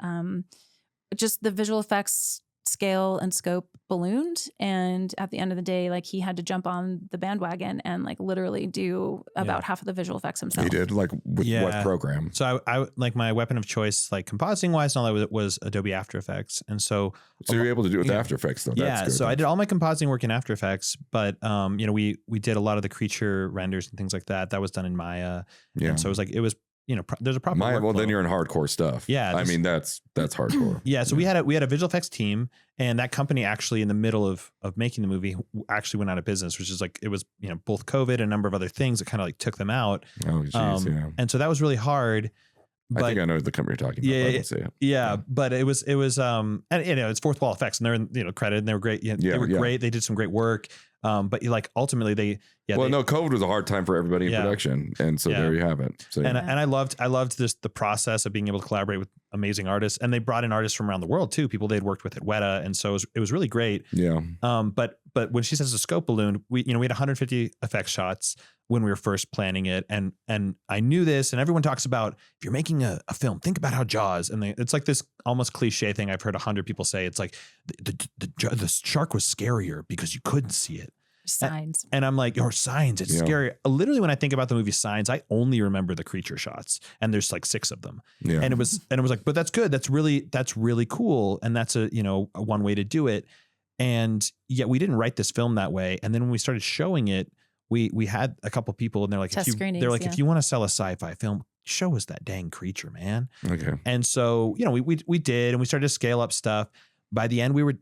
just the visual effects scale and scope ballooned. And at the end of the day, like he had to jump on the bandwagon and like literally do about half of the visual effects himself. He did like with what program? So I like my weapon of choice, like compositing wise and all that was Adobe After Effects. And so you're able to do it with After Effects though. That's good. So I did all my compositing work in After Effects, but we did a lot of the creature renders and things like that. That was done in Maya. Yeah. And so it was there's a proper Maya, well, then you're in hardcore stuff. Yeah. I mean, that's hardcore. Yeah. So we had a visual effects team, and that company actually in the middle of making the movie actually went out of business, which is like, it was, both COVID and a number of other things that kind of like took them out. Oh, geez, yeah. And so that was really hard. But, I think I know the company you're talking about. I won't say it. Yeah. But it was, and it's Fourth Wall Effects, and they're credited, and they were great. They were great. They did some great work. But like ultimately COVID was a hard time for everybody in production. And so there you have it. So, and I loved the process of being able to collaborate with amazing artists, and they brought in artists from around the world too, people they'd worked with at Weta. And so it was really great. Yeah. But when she says the scope balloon, we had 150 effects shots when we were first planning it. And I knew this, and everyone talks about, if you're making a film, think about how Jaws, and it's like this almost cliche thing I've heard 100 people say. It's like the shark was scarier because you couldn't see it. Signs. And I'm like, or Signs, it's scary. Literally, when I think about the movie Signs, I only remember the creature shots, and there's like 6 of them. Yeah. And it was like, but that's good. That's really cool. And that's a one way to do it. And yet we didn't write this film that way. And then when we started showing it, we had a couple people, and they're like, if you want to sell a sci-fi film, show us that dang creature, man. Okay. And so, we did, and we started to scale up stuff. By the end, we were,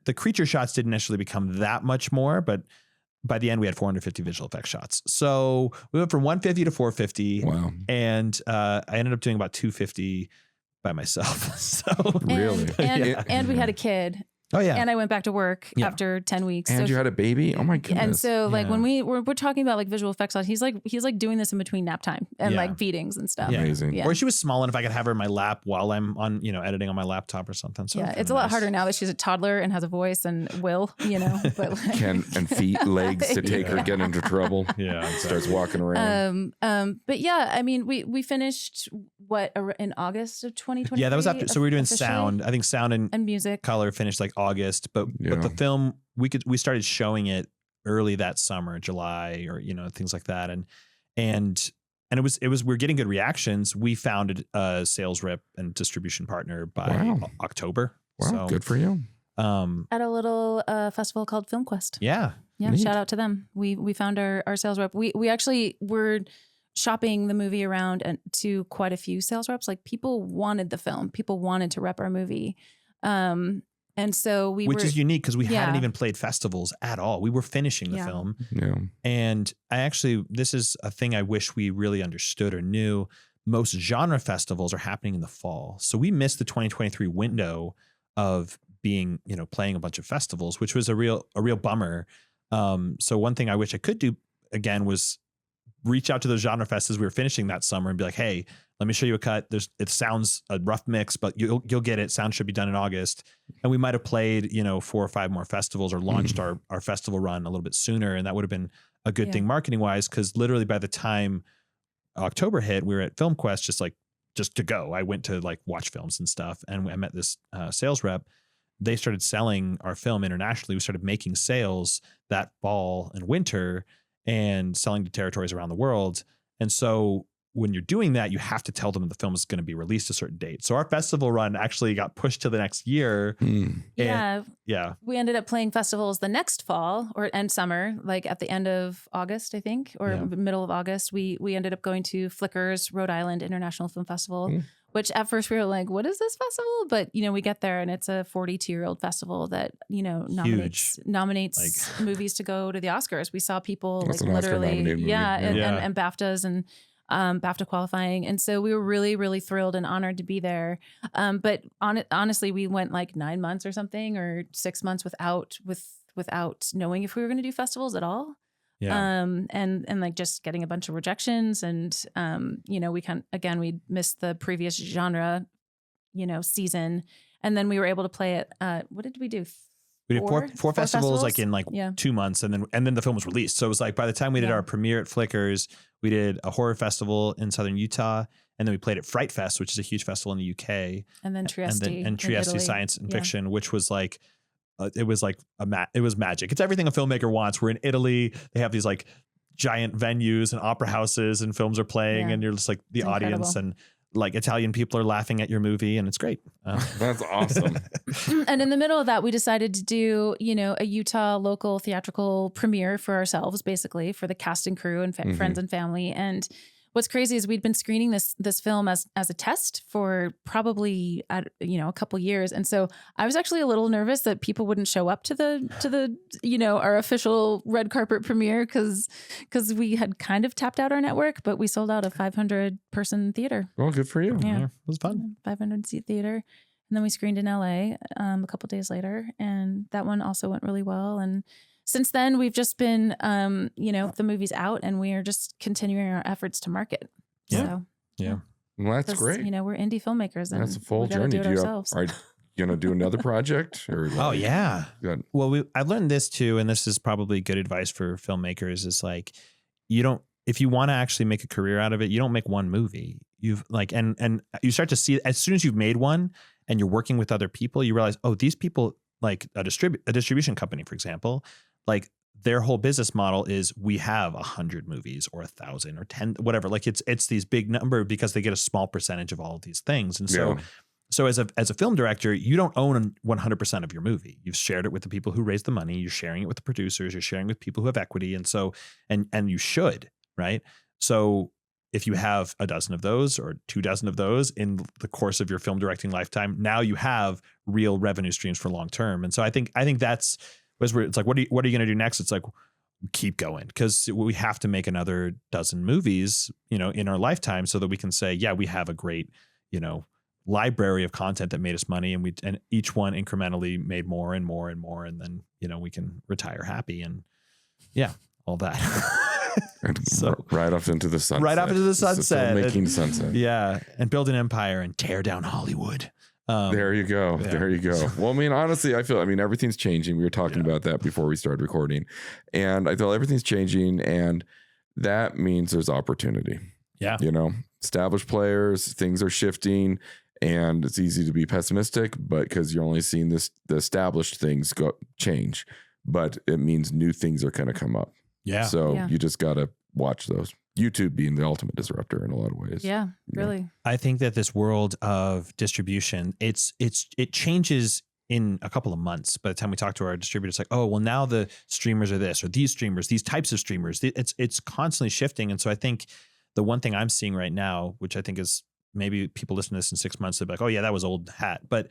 the creature shots didn't necessarily become that much more, but by the end we had 450 visual effects shots. So we went from 150 to 450. Wow. And I ended up doing about 250 by myself. So really? And we had a kid. Oh yeah. And I went back to work after 10 weeks. And you had a baby? Oh my goodness. And so like when we're talking about like visual effects, he's like doing this in between nap time and like feedings and stuff. Yeah. Amazing. Yeah. Or she was small enough I could have her in my lap while I'm on, editing on my laptop or something. So it's a lot harder now that she's a toddler and has a voice and will, but like, and feet, legs to take her get into trouble. Yeah. Starts walking around. But yeah, I mean, we finished in August of 2020. Yeah, that was after. So we were doing sound. I think sound and music, color finished like August, but the film we started showing it early that summer, July, or things like that, and it was we're getting good reactions. We founded a sales rep and distribution partner by October. Wow, so, good for you. At a little festival called FilmQuest. Yeah, neat. Shout out to them. We found our sales rep. We actually were shopping the movie around to quite a few sales reps. Like people wanted the film. People wanted to rep our movie. And so which is unique because we hadn't even played festivals at all. We were finishing the film. Yeah. And this is a thing I wish we really understood or knew. Most genre festivals are happening in the fall. So we missed the 2023 window of being, playing a bunch of festivals, which was a real bummer. So one thing I wish I could do again was reach out to those genre fests as we were finishing that summer and be like, hey, let me show you a cut. It sounds a rough mix, but you'll get it. Sound should be done in August. And we might have played, 4 or 5 more festivals or launched our festival run a little bit sooner. And that would have been a good thing marketing wise. Cause literally by the time October hit, we were at FilmQuest, just to go. I went to like watch films and stuff. And I met this sales rep. They started selling our film internationally. We started making sales that fall and winter and selling to territories around the world. And so when you're doing that, you have to tell them the film is going to be released a certain date. So our festival run actually got pushed to the next year. Yeah. Yeah. We ended up playing festivals the next fall and summer, like at the end of August, I think, or middle of August. We ended up going to Flicker's Rhode Island International Film Festival, which at first we were like, what is this festival? But, we get there and it's a 42-year-old festival that, nominates like, movies to go to the Oscars. We saw people like literally, and BAFTAs and BAFTA qualifying. And so we were really, really thrilled and honored to be there. But honestly, we went like 9 months or something, or 6 months without knowing if we were going to do festivals at all. Yeah. And like just getting a bunch of rejections and, we missed the previous genre, season. And then we were able to play it. What did we do? We did four festivals like in 2 months, and then the film was released. So it was like by the time we did our premiere at Flickers, we did a horror festival in southern Utah, and then we played at Fright Fest, which is a huge festival in the UK, and then Trieste, and Trieste Science and Fiction, which was like it was magic. It's everything a filmmaker wants. We're in Italy. They have these like giant venues and opera houses, and films are playing, and you're just like the audience and. Like Italian people are laughing at your movie, and it's great. That's awesome. And in the middle of that, we decided to do, a Utah local theatrical premiere for ourselves, basically for the cast and crew and friends and family. And what's crazy is we'd been screening this film as a test for probably a couple years, and so I was actually a little nervous that people wouldn't show up to the our official red carpet premiere because we had kind of tapped out our network, but we sold out a 500-person theater. Well, good for you. Yeah, it was fun. 500-seat theater, and then we screened in LA a couple days later, and that one also went really well. And since then, we've just been, the movie's out, and we are just continuing our efforts to market. Yeah. So, yeah. Well, that's great. We're indie filmmakers, and that's a full journey. Are you going to do another project? Or oh yeah. Good. Well, I've learned this too, and this is probably good advice for filmmakers. Is like, if you want to actually make a career out of it, you don't make one movie. You've like, and you start to see as soon as you've made one, and you're working with other people, you realize, oh, these people, like a distribution company, for example. Like their whole business model is we have 100 movies or 1,000 or 10, whatever. Like it's these big number because they get a small percentage of all of these things. And so as a film director, you don't own 100% of your movie. You've shared it with the people who raised the money. You're sharing it with the producers. You're sharing with people who have equity. And so, and you should, right? So if you have a dozen of those or 24 of those in the course of your film directing lifetime, now you have real revenue streams for long term. And so I think that's, it's like, what are you going to do next? It's like, keep going, because we have to make another dozen movies, in our lifetime, so that we can say, yeah, we have a great, library of content that made us money, and each one incrementally made more and more and more, and then we can retire happy and all that. And so right off into the sunset. Right off into the sunset. Making sunset. Yeah, and build an empire and tear down Hollywood. There you go. Yeah. There you go. Well, I mean, honestly, everything's changing. We were talking about that before we started recording, and I feel everything's changing, and that means there's opportunity. Yeah. Established players, things are shifting, and it's easy to be pessimistic, but because you're only seeing the established things change, but it means new things are going to come up. Yeah. So you just got to watch those. YouTube being the ultimate disruptor in a lot of ways. Yeah, really. I think that this world of distribution, it changes in a couple of months. By the time we talk to our distributors, like, oh, well, now the streamers are this, or these streamers, these types of streamers. It's constantly shifting. And so I think the one thing I'm seeing right now, which I think is maybe people listen to this in 6 months, they'll be like, oh yeah, that was old hat. But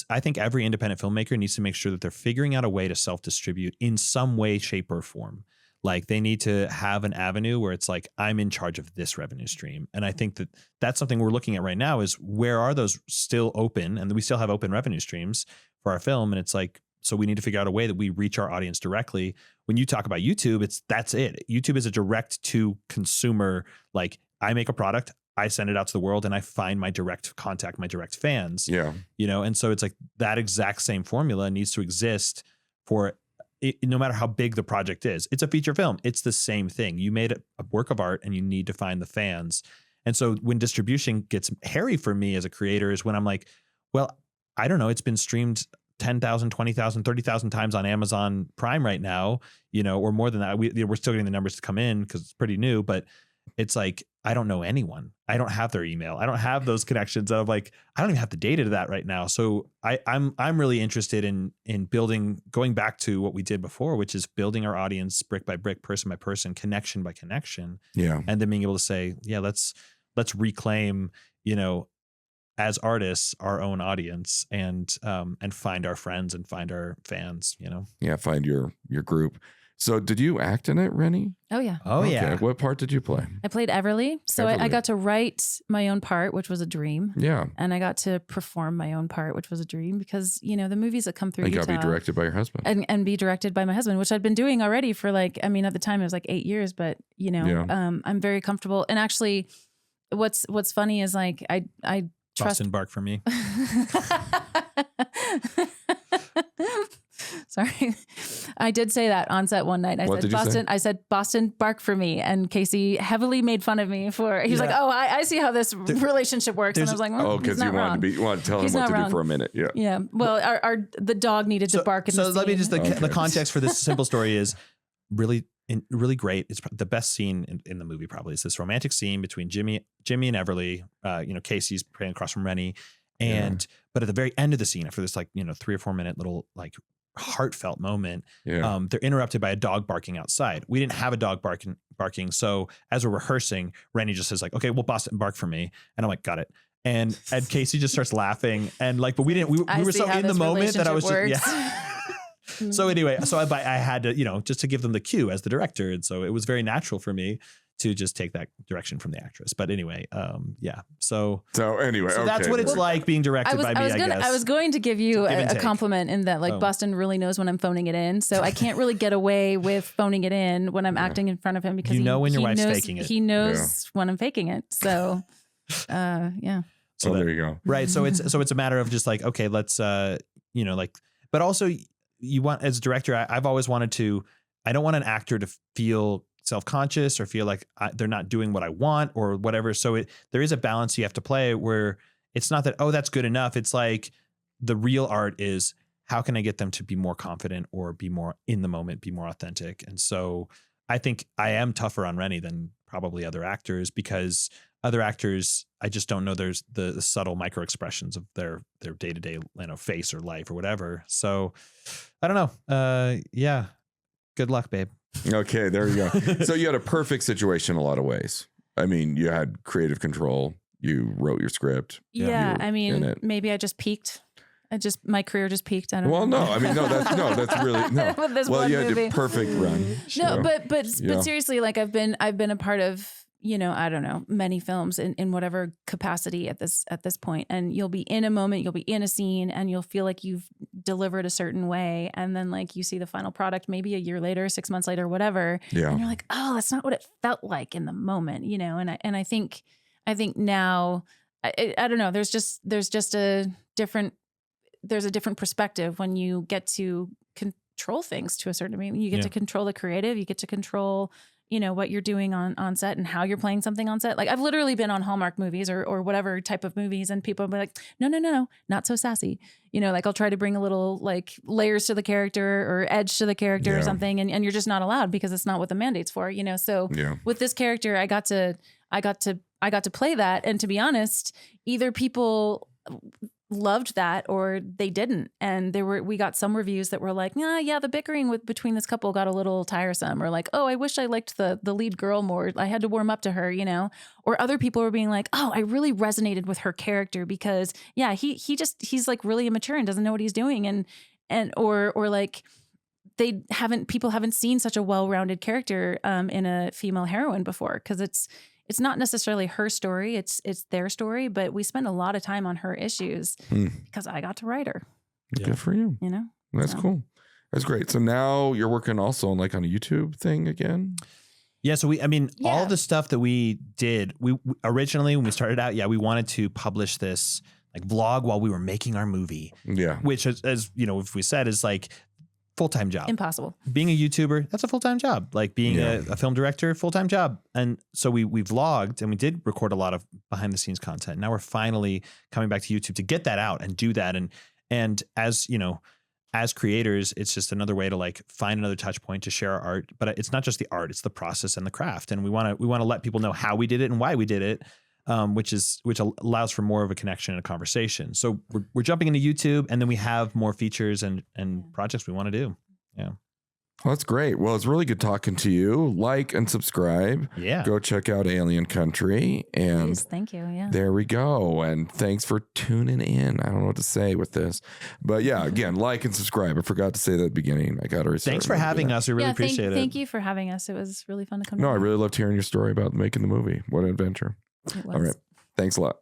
I think every independent filmmaker needs to make sure that they're figuring out a way to self-distribute in some way, shape, or form. Like they need to have an avenue where it's like, I'm in charge of this revenue stream. And I think that that's something we're looking at right now is where are those still open? And we still have open revenue streams for our film. And it's like, So we need to figure out a way that we reach our audience directly. When you talk about YouTube, that's it. YouTube is a direct to consumer. Like I make a product, I send it out to the world, and I find my direct contact, my direct fans. Yeah. You know, and so it's like that exact same formula needs to exist for it, no matter how big the project is. It's a feature film. It's the same thing. You made a work of art and you need to find the fans. And so when distribution gets hairy for me as a creator is when I'm like, well, I don't know, it's been streamed 10,000, 20,000, 30,000 times on Amazon Prime right now, you know, or more than that. We're still getting the numbers to come in because it's pretty new, but it's like, I don't know anyone. I don't have their email. I don't have those connections. I'm like, I don't even have the data to that right now. So I'm really interested in building, going back to what we did before, which is building our audience brick by brick, person by person, connection by connection. Yeah. And then being able to say, yeah, let's reclaim, you know, as artists, our own audience and find our friends and find our fans, you know? Yeah. Find your group. So did you act in it, Renny? Oh, yeah. Oh, Okay. yeah. What part did you play? I played Everly. So I Everly. got to write my own part, which was a dream. Yeah. And I got to perform my own part, which was a dream because, you know, the movies that come through And you got to Utah be directed by your husband. and be directed by my husband, which I'd been doing already for like, I mean, at the time it was like 8 years, but you know, Yeah. I'm very comfortable. And actually what's funny is like, I trust. Boston Bark for me. Sorry. I did say that on set one night. What did you say? I said, Boston, bark for me. And Casey heavily made fun of me for, he was like, oh, I see how this relationship works. And I was like, Oh, because you wanted to tell him He's what not to do wrong. for a minute. Yeah. Yeah. Well, the dog needed to bark in the So let me scene. just, Okay. the context for this simple story is really great. It's the best scene in the movie probably. It's this romantic scene between Jimmy and Everly. You know, Casey's praying across from Renny. But at the very end of the scene, after this like, you know, 3 or 4 minute little like heartfelt moment, Yeah. they're interrupted by a dog barking outside. We didn't have a dog barking. So as we're rehearsing, Renny just says like, okay, well, Boston, bark for me. And I'm like, got it. And Casey just starts laughing. And like, but we were so in the moment that I was just, yeah. So anyway, I had to, you know, just to give them the cue as the director. And so it was very natural for me to just take that direction from the actress. But anyway, yeah. So anyway, okay. that's what it's like being directed by me, I guess. I was going to give you Give and a take. compliment in that like Boston really knows when I'm phoning it in. So I can't really get away with phoning it in when I'm acting in front of him because You know when your wife's knows, faking it. He knows when I'm faking it. So yeah. So there you go. Right. So it's a matter of just like, okay, let's, you know, like, but also you want, as a director, I've always wanted to, I don't want an actor to feel self-conscious or feel like they're not doing what I want or whatever. So there is a balance you have to play where it's not that, oh, that's good enough. It's like the real art is how can I get them to be more confident or be more in the moment, be more authentic. And so I think I am tougher on Renny than probably other actors because other actors, I just don't know there's the subtle micro expressions of their day-to-day, you know, face or life or whatever. So I don't know. Yeah. Good luck, babe. Okay, there you go. So you had a perfect situation in a lot of ways. I mean, you had creative control. You wrote your script. Yeah. You were I in mean, it. maybe I just peaked. My career just peaked. I don't Well, know. no, I mean, that's really no. With this Well, one you had movie. a perfect run. No, So, but yeah. seriously, like I've been a part of, you know, I don't know, many films in whatever capacity at this point. And you'll be in a moment, you'll be in a scene and you'll feel like you've delivered a certain way. And then like you see the final product, maybe a year later, 6 months later, whatever. Yeah. And you're like, oh, that's not what it felt like in the moment, you know? And I think now, I don't know, there's a different perspective when you get to control things to a certain degree. You get to control the creative, you get to control, you know, what you're doing on set and how you're playing something on set. Like I've literally been on Hallmark movies or whatever type of movies and people will be like, no, not so sassy. You know, like I'll try to bring a little like layers to the character or edge to the character or something. And you're just not allowed because it's not what the mandate's for, you know? So with this character, I got to play that. And to be honest, either people loved that or they didn't. And we got some reviews that were like, yeah, the bickering between this couple got a little tiresome, or like, oh, I wish I liked the lead girl more. I had to warm up to her, you know. Or other people were being like, oh, I really resonated with her character because he's like really immature and doesn't know what he's doing. Or like people haven't seen such a well-rounded character in a female heroine before, because it's not necessarily her story, it's their story, but we spend a lot of time on her issues because I got to write her. Good for you. You know? That's cool. That's great. So now you're working also on a YouTube thing again? Yeah. So all the stuff that we did, we originally, when we started out, we wanted to publish this vlog while we were making our movie. Yeah. Which as if we said is full-time job. Impossible. Being a YouTuber, that's a full-time job. Being a film director, full-time job. And so we vlogged and we did record a lot of behind the scenes content. Now we're finally coming back to YouTube to get that out and do that. And as creators, it's just another way to find another touch point to share our art. But it's not just the art, it's the process and the craft. And we want to let people know how we did it and why we did it. Which allows for more of a connection and a conversation. So we're jumping into YouTube, and then we have more features and projects we want to do. Yeah. Well, that's great. Well, it's really good talking to you. Like and subscribe. Yeah. Go check out Alien Country. And please, thank you. Yeah. There we go. And thanks for tuning in. I don't know what to say with this. But yeah, again, like and subscribe. I forgot to say that at the beginning. I got to restart. Thanks for having us. We really appreciate it. Thank you for having us. It was really fun to come. No, I really loved hearing your story about making the movie. What an adventure. All right. Thanks a lot.